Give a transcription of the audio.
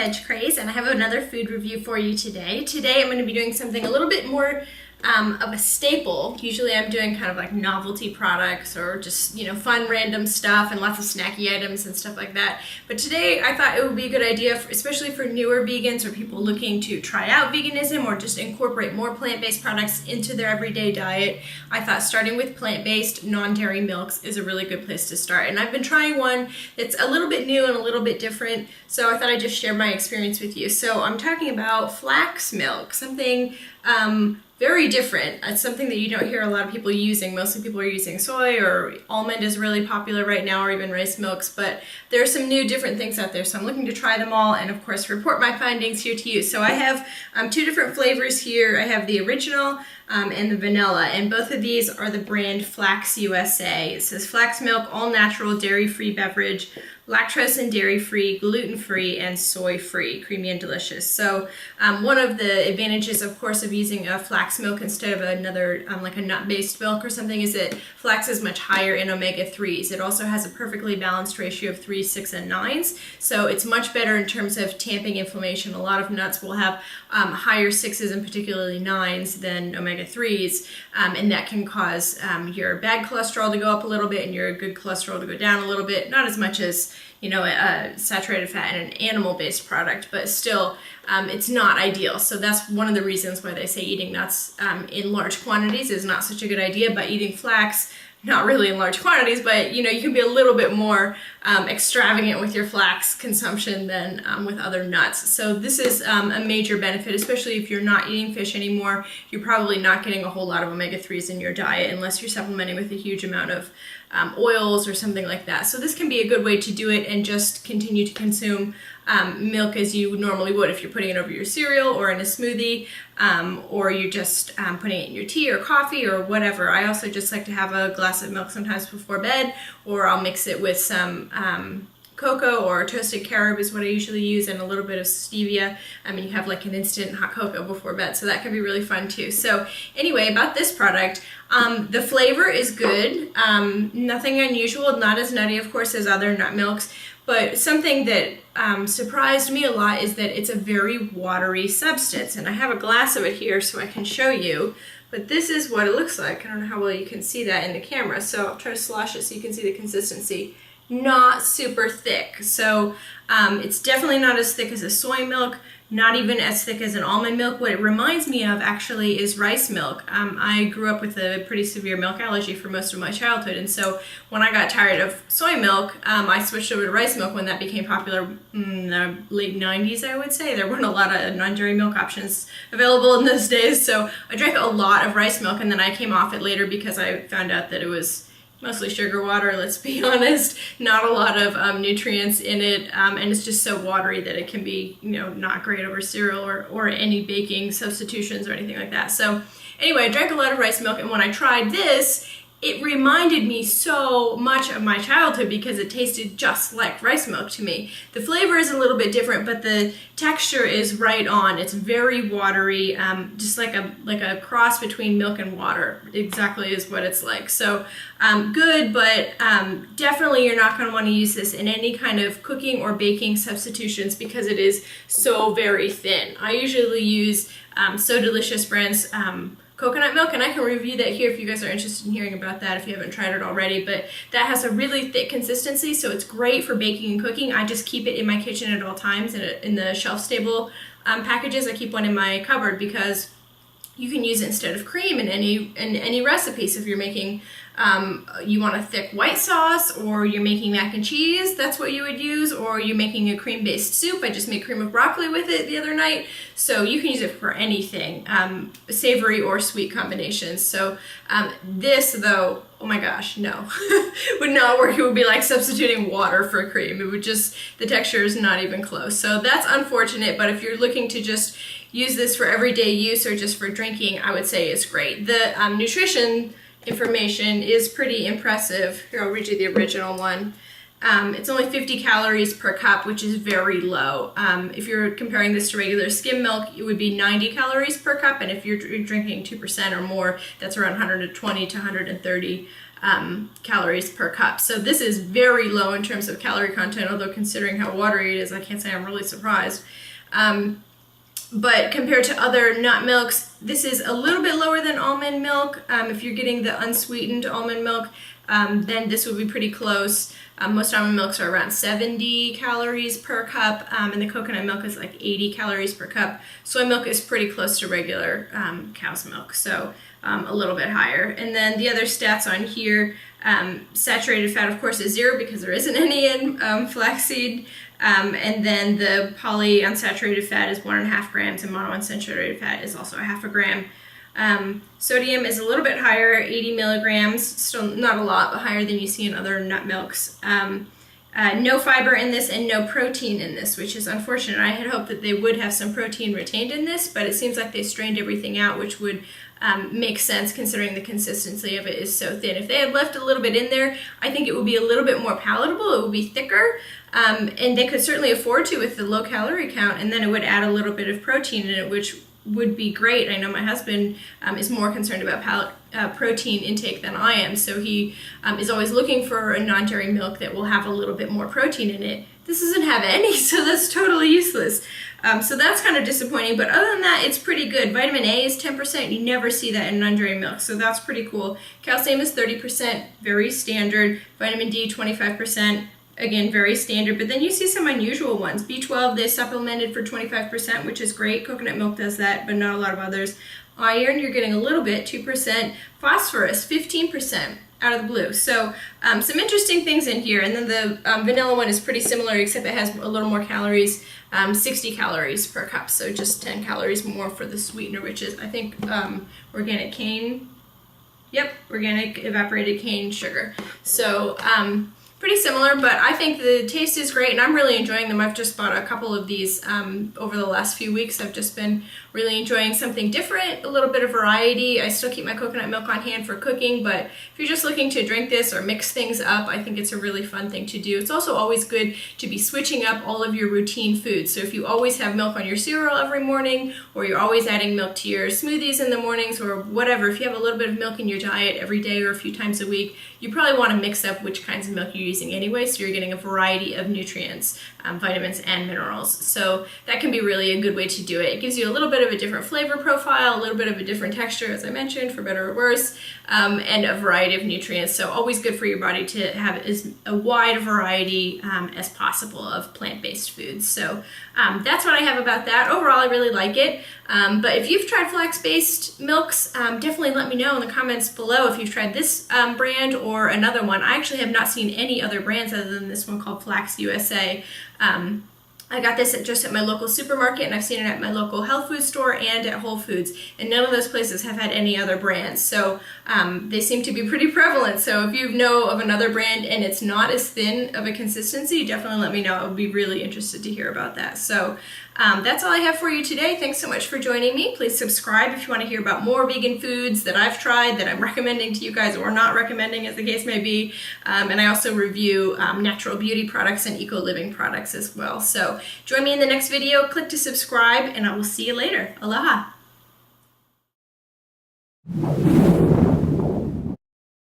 Veg Craze, and I have another food review for you today. Today I'm going to be doing something a little bit more of a staple. Usually I'm doing kind of like novelty products or just, fun random stuff and lots of snacky items and stuff like that. But today I thought it would be a good idea, especially for newer vegans or people looking to try out veganism or just incorporate more plant-based products into their everyday diet. I thought starting with plant-based non-dairy milks is a really good place to start. And I've been trying one that's a little bit new and a little bit different, so I thought I'd just share my experience with you. So I'm talking about flax milk, something very different. It's something that you don't hear a lot of people using. Mostly people are using soy, or almond is really popular right now, or even rice milks, but there are some new different things out there. So I'm looking to try them all and of course report my findings here to you. So I have two different flavors here. I have the original and the vanilla, and both of these are the brand Flax USA. It says flax milk, all natural, dairy-free beverage, lactose and dairy-free, gluten-free, and soy-free, creamy and delicious. So one of the advantages, of course, of using a flax milk instead of another, like a nut-based milk or something, is that flax is much higher in omega-3s. It also has a perfectly balanced ratio of 3, 6, and 9s, so it's much better in terms of tamping inflammation. A lot of nuts will have higher 6s and particularly 9s than omega-3s, and that can cause your bad cholesterol to go up a little bit and your good cholesterol to go down a little bit. Not as much as saturated fat in an animal-based product, but still it's not ideal. So that's one of the reasons why they say eating nuts in large quantities is not such a good idea, but eating flax, not really in large quantities, but you can be a little bit more extravagant with your flax consumption than with other nuts. So this is a major benefit, especially if you're not eating fish anymore. You're probably not getting a whole lot of omega-3s in your diet unless you're supplementing with a huge amount of oils or something like that. So this can be a good way to do it and just continue to consume milk as you normally would if you're putting it over your cereal or in a smoothie, or you're just putting it in your tea or coffee or whatever. I also just like to have a glass of milk sometimes before bed, or I'll mix it with some cocoa or toasted carob is what I usually use, and a little bit of stevia. You have like an instant hot cocoa before bed, so that can be really fun too. So anyway, about this product, the flavor is good, nothing unusual, not as nutty of course as other nut milks, but something that surprised me a lot is that it's a very watery substance, and I have a glass of it here so I can show you, but this is what it looks like. I don't know how well you can see that in the camera, so I'll try to slosh it so you can see the consistency. Not super thick, so it's definitely not as thick as a soy milk, not even as thick as an almond milk. What it reminds me of actually is rice milk. I grew up with a pretty severe milk allergy for most of my childhood, and so when I got tired of soy milk, I switched over to rice milk when that became popular in the late 90s, I would say. There weren't a lot of non-dairy milk options available in those days, so I drank a lot of rice milk, and then I came off it later because I found out that it was mostly sugar water, let's be honest, not a lot of nutrients in it, and it's just so watery that it can be, not great over cereal or any baking substitutions or anything like that. So anyway, I drank a lot of rice milk, and when I tried this, it reminded me so much of my childhood because it tasted just like rice milk to me. The flavor is a little bit different, but the texture is right on. It's very watery, just like a cross between milk and water, exactly is what it's like. So good, but definitely you're not going to want to use this in any kind of cooking or baking substitutions because it is so very thin. I usually use So Delicious brands coconut milk, and I can review that here if you guys are interested in hearing about that if you haven't tried it already, but that has a really thick consistency, so it's great for baking and cooking. I just keep it in my kitchen at all times in the shelf-stable packages. I keep one in my cupboard because you can use it instead of cream in any recipe. So if you're making, you want a thick white sauce, or you're making mac and cheese, that's what you would use, or you're making a cream-based soup. I just made cream of broccoli with it the other night, so you can use it for anything, savory or sweet combinations. So this though, oh my gosh, no, would not work. It would be like substituting water for cream. It would just, the texture is not even close. So that's unfortunate, but if you're looking to just use this for everyday use or just for drinking, I would say it's great. The nutrition information is pretty impressive. Here, I'll read you the original one. It's only 50 calories per cup, which is very low. If you're comparing this to regular skim milk, it would be 90 calories per cup, and if you're drinking 2% or more, that's around 120 to 130 calories per cup. So this is very low in terms of calorie content, although considering how watery it is, I can't say I'm really surprised. But compared to other nut milks, this is a little bit lower than almond milk. If you're getting the unsweetened almond milk, then this would be pretty close. Most almond milks are around 70 calories per cup, and the coconut milk is like 80 calories per cup. Soy milk is pretty close to regular cow's milk, so a little bit higher. And then the other stats on here, saturated fat, of course, is 0 because there isn't any in flaxseed. And then the polyunsaturated fat is 1.5 grams, and monounsaturated fat is also 0.5 gram. Sodium is a little bit higher, 80 milligrams, still not a lot, but higher than you see in other nut milks. No fiber in this and no protein in this, which is unfortunate. I had hoped that they would have some protein retained in this, but it seems like they strained everything out, which would make sense considering the consistency of it is so thin. If they had left a little bit in there, I think it would be a little bit more palatable. It would be thicker, and they could certainly afford to with the low calorie count, and then it would add a little bit of protein in it, which would be great. I know my husband is more concerned about protein intake than I am, so he is always looking for a non-dairy milk that will have a little bit more protein in it. This doesn't have any, so that's totally useless. So that's kind of disappointing, but other than that, it's pretty good. Vitamin A is 10%. You never see that in non-dairy milk, so that's pretty cool. Calcium is 30%, very standard. Vitamin D, 25%. Again, very standard, but then you see some unusual ones. B12, they supplemented for 25%, which is great. Coconut milk does that, but not a lot of others. Iron, you're getting a little bit, 2%. Phosphorus, 15% out of the blue. So some interesting things in here. And then the vanilla one is pretty similar, except it has a little more calories, 60 calories per cup. So just 10 calories more for the sweetener, which is, I think, organic cane. Yep, organic evaporated cane sugar. So pretty similar, but I think the taste is great, and I'm really enjoying them. I've just bought a couple of these over the last few weeks. I've just been really enjoying something different, a little bit of variety. I still keep my coconut milk on hand for cooking, but if you're just looking to drink this or mix things up, I think it's a really fun thing to do. It's also always good to be switching up all of your routine foods. So if you always have milk on your cereal every morning, or you're always adding milk to your smoothies in the mornings, or whatever, if you have a little bit of milk in your diet every day or a few times a week, you probably want to mix up which kinds of milk you're using anyway, so you're getting a variety of nutrients, vitamins, and minerals. So that can be really a good way to do it. It gives you a little bit of a different flavor profile, a little bit of a different texture, as I mentioned, for better or worse, and a variety of nutrients. So always good for your body to have as a wide variety as possible of plant-based foods. So that's what I have about that. Overall, I really like it. But if you've tried flax-based milks, definitely let me know in the comments below if you've tried this brand or another one. I actually have not seen any other brands other than this one called Flax USA. I got this just at my local supermarket, and I've seen it at my local health food store and at Whole Foods, and none of those places have had any other brands. So they seem to be pretty prevalent. So if you know of another brand and it's not as thin of a consistency, definitely let me know. I would be really interested to hear about that. So that's all I have for you today. Thanks so much for joining me. Please subscribe if you want to hear about more vegan foods that I've tried, that I'm recommending to you guys or not recommending, as the case may be. And I also review natural beauty products and eco-living products as well. So join me in the next video. Click to subscribe, and I will see you later. Aloha.